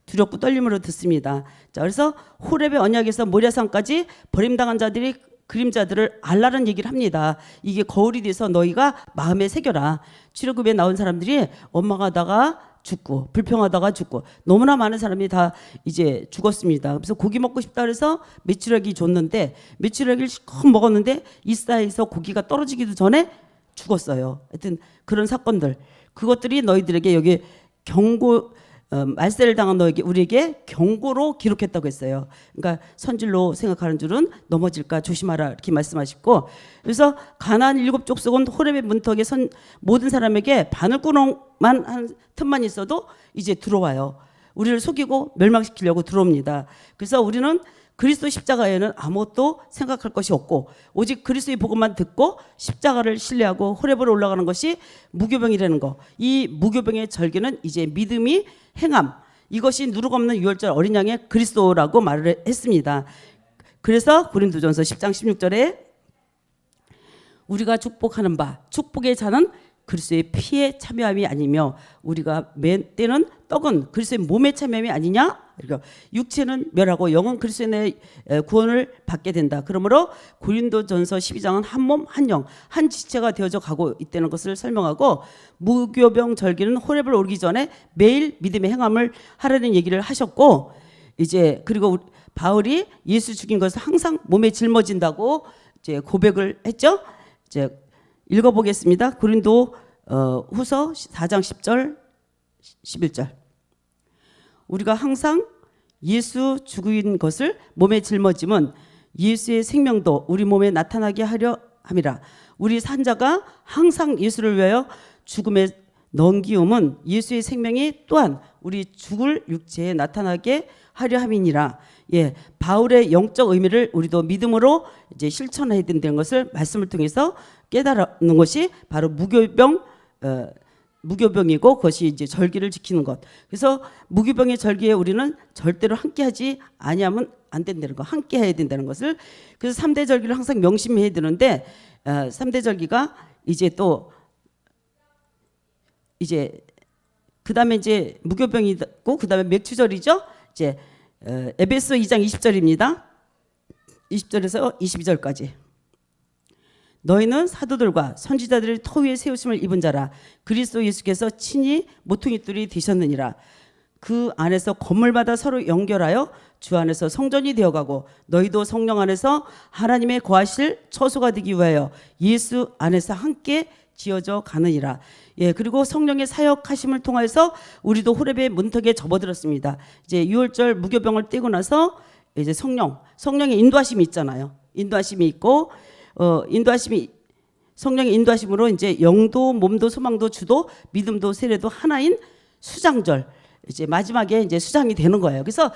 두렵고 떨림으로 듣습니다. 자, 그래서 호렙의 언약에서 모리아산까지 버림당한 자들이 그림자들을 알라는 얘기를 합니다. 이게 거울이 돼서 너희가 마음에 새겨라. 출애굽에 나온 사람들이 원망하다가 죽고 불평하다가 죽고 너무나 많은 사람이 다 이제 죽었습니다. 그래서 고기 먹고 싶다 그래서 메추라기 줬는데 메추라기를 실컷 먹었는데 이스라엘에서 고기가 떨어지기도 전에 죽었어요. 하여튼 그런 사건들, 그것들이 너희들에게 여기 경고, 말세를 당한 너에게 우리에게 경고로 기록했다고 했어요. 그러니까 선질로 생각하는 줄은 넘어질까 조심하라 이렇게 말씀하시고, 그래서 가나안 7족 속은 호렙의 문턱에 선 모든 사람에게 바늘구멍만 한 틈만 있어도 이제 들어와요. 우리를 속이고 멸망시키려고 들어옵니다. 그래서 우리는 그리스도 십자가에는 아무것도 생각할 것이 없고 오직 그리스도의 복음만 듣고 십자가를 신뢰하고 호렙으로 올라가는 것이 무교병이라는 거. 이 무교병의 절개는 이제 믿음이 행함, 이것이 누룩 없는 유월절 어린 양의 그리스도라고 말을 했습니다. 그래서 고린도전서 10장 16절에 우리가 축복하는 바 축복의 자는 그리스도의 피에 참여함이 아니며 우리가 떼는 떡은 그리스도의 몸에 참여함이 아니냐? 그러니까 육체는 멸하고 영은 그리스도의 구원을 받게 된다. 그러므로 고린도전서 12장은 한 몸 한 영 한 지체가 되어져 가고 있다는 것을 설명하고, 무교병 절기는 호렙을 오르기 전에 매일 믿음의 행함을 하라는 얘기를 하셨고, 이제 그리고 바울이 예수 죽인 것을 항상 몸에 짊어진다고 이제 고백을 했죠. 이제 읽어보겠습니다. 고린도 후서 4장 10절 11절. 우리가 항상 예수 죽인 것을 몸에 짊어짐은 예수의 생명도 우리 몸에 나타나게 하려 함이라. 우리 산자가 항상 예수를 위하여 죽음에 넘기움은 예수의 생명이 또한 우리 죽을 육체에 나타나게 하려 함이니라. 예, 바울의 영적 의미를 우리도 믿음으로 이제 실천해야 된다는 것을 말씀을 통해서 깨달는 것이 바로 무교병이고 그것이 이제 절기를 지키는 것. 그래서 무교병의 절기에 우리는 절대로 함께하지 아니하면 안 된다는 거, 함께해야 된다는 것을. 그래서 3대 절기를 항상 명심해야 되는데 3대 절기가 이제 또 이제 그다음에 이제 무교병이 있고 그다음에 맥추절이죠. 이제 에베소 2장 20절입니다. 20절에서 22절까지. 너희는 사도들과 선지자들의 터 위에 세우심을 입은 자라. 그리스도 예수께서 친히 모퉁이돌이 되셨느니라. 그 안에서 건물 받아 서로 연결하여 주 안에서 성전이 되어가고 너희도 성령 안에서 하나님의 거하실 처소가 되기 위하여 예수 안에서 함께 지어져 가느니라. 예, 그리고 성령의 사역하심을 통해서 우리도 호렙의 문턱에 접어들었습니다. 이제 6월절 무교병을 떼고 나서 이제 성령의 인도하심이 있잖아요. 인도하심이 있고 성령의 인도하심으로 이제 영도, 몸도, 소망도, 주도, 믿음도, 세례도 하나인 수장절. 이제 마지막에 이제 수장이 되는 거예요. 그래서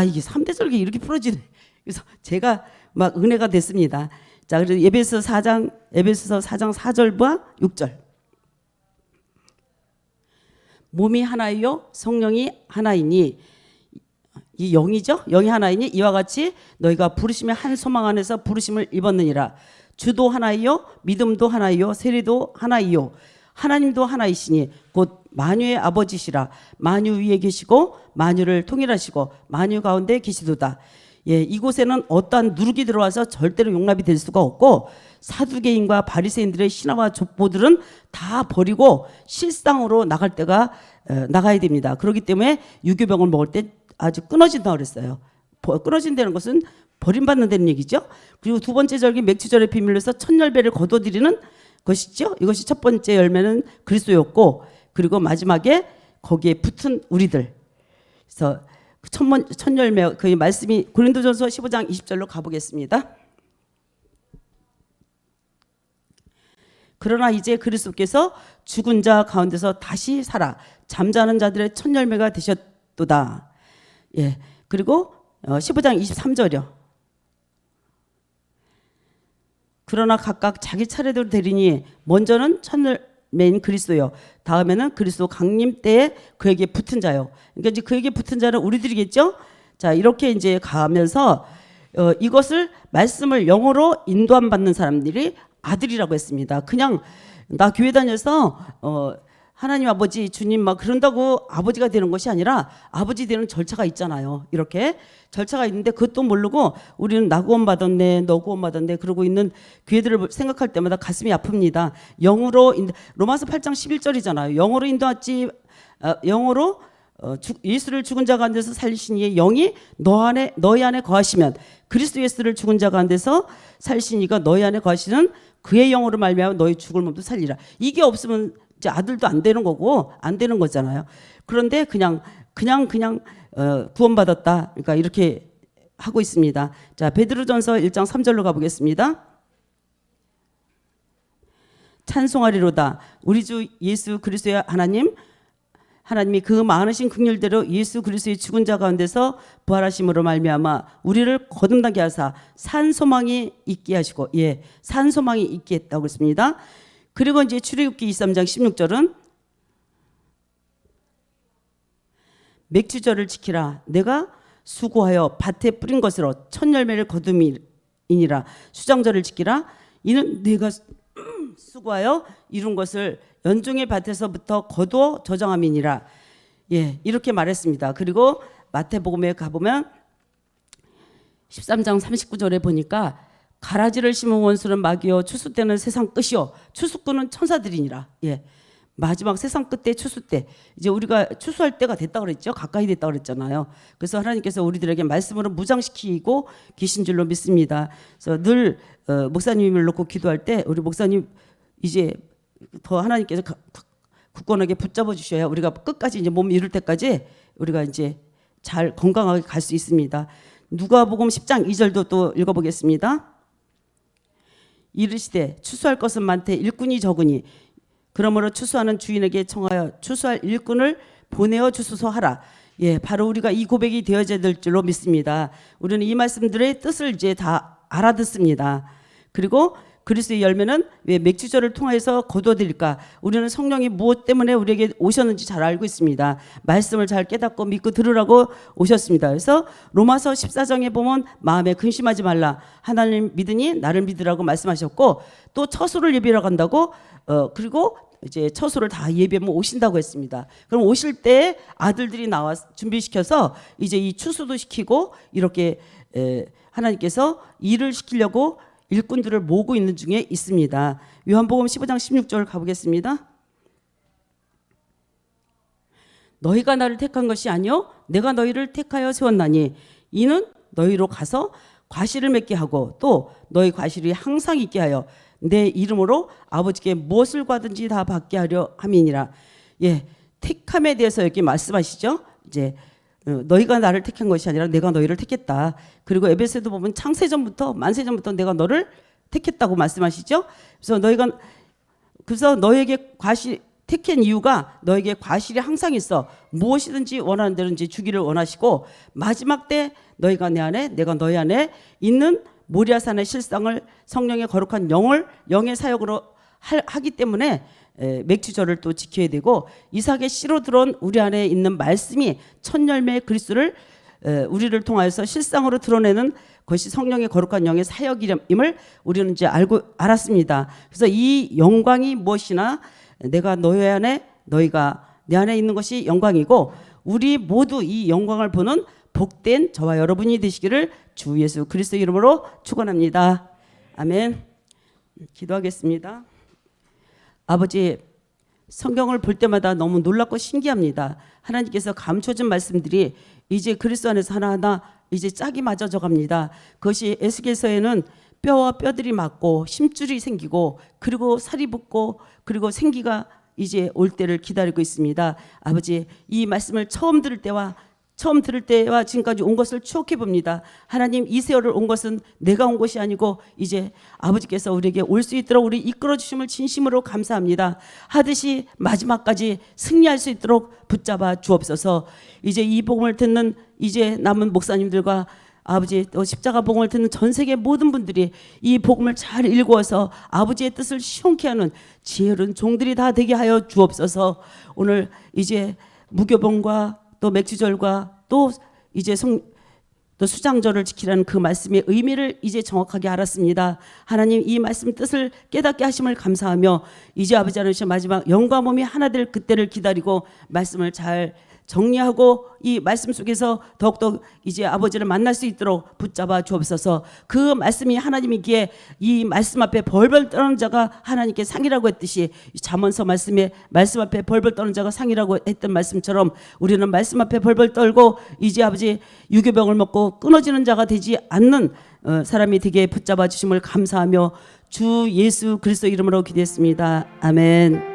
이게 3대 절기 이렇게 풀어지네. 그래서 제가 막 은혜가 됐습니다. 자, 그래서 에베소서 4장 4절과 6절. 몸이 하나이요 성령이 하나이니, 이 영이죠. 영이 하나이니 이와 같이 너희가 부르심의 한 소망 안에서 부르심을 입었느니라. 주도 하나이요 믿음도 하나이요 세례도 하나이요 하나님도 하나이시니 곧 만유의 아버지시라. 만유 위에 계시고 만유를 통일하시고 만유 가운데 계시도다. 예, 이곳에는 어떠한 누룩이 들어와서 절대로 용납이 될 수가 없고, 사두개인과 바리새인들의 신화와 족보들은 다 버리고 실상으로 나가야 됩니다. 그렇기 때문에 유교병을 먹을 때 아주 끊어진다고 그랬어요. 끊어진다는 것은 버림받는다는 얘기죠. 그리고 두 번째 절기 맥주절의 비밀로서 첫 열매를 거둬들이는 것이죠. 이것이 첫 번째 열매는 그리스도였고, 그리고 마지막에 거기에 붙은 우리들. 그래서 첫 열매 그 말씀이 고린도전서 15장 20절로 가보겠습니다. 그러나 이제 그리스도께서 죽은 자 가운데서 다시 살아 잠자는 자들의 첫 열매가 되셨도다. 예, 그리고 15장 23절이요. 그러나 각각 자기 차례대로 되리니 먼저는 첫 열매인 그리스도요, 다음에는 그리스도 강림 때에 그에게 붙은 자요. 그러니까 이제 그에게 붙은 자는 우리들이겠죠. 자, 이렇게 이제 가면서 이것을 말씀을 영어로 인도함 받는 사람들이 아들이라고 했습니다. 그냥 나 교회 다녀서 하나님 아버지 주님 막 그런다고 아버지가 되는 것이 아니라 아버지 되는 절차가 있잖아요. 이렇게 절차가 있는데 그것도 모르고 우리는 나 구원 받았네 너 구원 받았네 그러고 있는 교회들을 생각할 때마다 가슴이 아픕니다. 영으로 로마서 8장 11절이잖아요. 영으로 인도하지 영으로 예수를 죽은 자 가운데서 살리신 이의 영이 너희 안에 거하시면, 그리스도 예수를 죽은 자 가운데서 살리신 이가 너희 안에 거하시는 그의 영으로 말미암아 너희 죽을 몸도 살리라. 이게 없으면 이제 아들도 안 되는 거고 안 되는 거잖아요. 그런데 그냥 구원받았다. 그러니까 이렇게 하고 있습니다. 자, 베드로전서 1장 3절로 가보겠습니다. 찬송하리로다. 우리 주 예수 그리스도의 하나님이 그 많으신 긍휼대로 예수 그리스도의 죽은 자 가운데서 부활하심으로 말미암아 우리를 거듭나게 하사 산 소망이 있게 하시고, 예, 산 소망이 있게 했다고 했습니다. 그리고 이제 출애굽기 23장 16절은 맥주절을 지키라. 내가 수고하여 밭에 뿌린 것으로 첫 열매를 거둠이니라. 수장절을 지키라. 이는 내가 수고하여 이룬 것을 연중의 밭에서부터 거두어 저장함이니라. 예, 이렇게 말했습니다. 그리고 마태복음에 가보면 13장 39절에 보니까 가라지를 심은 원수는 마귀요 추수 때는 세상 끝이요 추수꾼은 천사들이니라. 예, 마지막 세상 끝때 추수 때 이제 우리가 추수할 때가 됐다 그랬죠. 가까이 됐다 그랬잖아요. 그래서 하나님께서 우리들에게 말씀으로 무장시키고 계신 줄로 믿습니다. 그래서 늘 목사님을 놓고 기도할 때 우리 목사님 이제 더 하나님께서 굳건하게 붙잡아 주셔야 우리가 끝까지 이제 몸 이룰 때까지 우리가 이제 잘 건강하게 갈 수 있습니다. 누가복음 10장 2절도 또 읽어보겠습니다. 이르시되 추수할 것은 많되 일꾼이 적으니 그러므로 추수하는 주인에게 청하여 추수할 일꾼을 보내어 주소서 하라. 예, 바로 우리가 이 고백이 되어져야 될 줄로 믿습니다. 우리는 이 말씀들의 뜻을 이제 다 알아듣습니다. 그리고 그리스도의 열매는 왜 맥주절을 통해서 거둬들일까? 우리는 성령이 무엇 때문에 우리에게 오셨는지 잘 알고 있습니다. 말씀을 잘 깨닫고 믿고 들으라고 오셨습니다. 그래서 로마서 14장에 보면 마음에 근심하지 말라. 하나님 믿으니 나를 믿으라고 말씀하셨고, 또 처소를 예비하러 간다고 그리고 이제 처소를 다 예비하면 오신다고 했습니다. 그럼 오실 때 아들들이 나와 준비시켜서 이제 이 추수도 시키고 이렇게 하나님께서 일을 시키려고 일꾼들을 모으고 있는 중에 있습니다. 요한복음 15장 16절 가보겠습니다. 너희가 나를 택한 것이 아니요 내가 너희를 택하여 세웠나니 이는 너희로 가서 과실을 맺게 하고 또 너희 과실이 항상 있게 하여 내 이름으로 아버지께 무엇을 구하든지 다 받게 하려 함이니라. 예, 택함에 대해서 여기 말씀하시죠. 이제 너희가 나를 택한 것이 아니라 내가 너희를 택했다. 그리고 에베소에도 보면 창세전부터 만세전부터 내가 너를 택했다고 말씀하시죠. 그래서 너에게 택한 이유가 너에게 과실이 항상 있어. 무엇이든지 원하는 대로 이제 주기를 원하시고, 마지막 때 너희가 내 안에 내가 너희 안에 있는 모리아산의 실상을 성령의 거룩한 영의 사역으로 하기 때문에 맥주절을 또 지켜야 되고, 이삭의 씨로 들어온 우리 안에 있는 말씀이 첫 열매의 그리스도를 우리를 통하여서 실상으로 드러내는 것이 성령의 거룩한 영의 사역임을 우리는 이제 알았습니다. 그래서 이 영광이 무엇이나 내가 너희 안에 너희가 내 안에 있는 것이 영광이고, 우리 모두 이 영광을 보는 복된 저와 여러분이 되시기를 주 예수 그리스도 이름으로 축원합니다. 아멘. 기도하겠습니다. 아버지, 성경을 볼 때마다 너무 놀랍고 신기합니다. 하나님께서 감춰진 말씀들이 이제 그리스도 안에서 하나하나 이제 짝이 맞아져 갑니다. 그것이 에스겔서에는 뼈와 뼈들이 맞고 심줄이 생기고 그리고 살이 붙고 그리고 생기가 이제 올 때를 기다리고 있습니다. 아버지, 이 말씀을 처음 들을 때와 지금까지 온 것을 추억해 봅니다. 하나님, 이 세월을 온 것은 내가 온 것이 아니고 이제 아버지께서 우리에게 올 수 있도록 우리 이끌어 주심을 진심으로 감사합니다. 하듯이 마지막까지 승리할 수 있도록 붙잡아 주옵소서. 이제 이 복음을 듣는 이제 남은 목사님들과 아버지 또 십자가 복음을 듣는 전 세계 모든 분들이 이 복음을 잘 읽어서 아버지의 뜻을 시원케 하는 지혜로운 종들이 다 되게 하여 주옵소서. 오늘 이제 무교봉과 또 맥주절과 또 이제 또 수장절을 지키라는 그 말씀의 의미를 이제 정확하게 알았습니다. 하나님, 이 말씀 뜻을 깨닫게 하심을 감사하며 이제 아버지 하나님 마지막 영과 몸이 하나 될 그때를 기다리고 말씀을 잘 정리하고 이 말씀 속에서 더욱더 이제 아버지를 만날 수 있도록 붙잡아 주옵소서. 그 말씀이 하나님이기에 이 말씀 앞에 벌벌 떠는 자가 하나님께 상이라고 했듯이 잠언서 말씀에 말씀 앞에 벌벌 떠는 자가 상이라고 했던 말씀처럼 우리는 말씀 앞에 벌벌 떨고 이제 아버지 유교병을 먹고 끊어지는 자가 되지 않는 사람이 되게 붙잡아 주심을 감사하며 주 예수 그리스도 이름으로 기도했습니다. 아멘.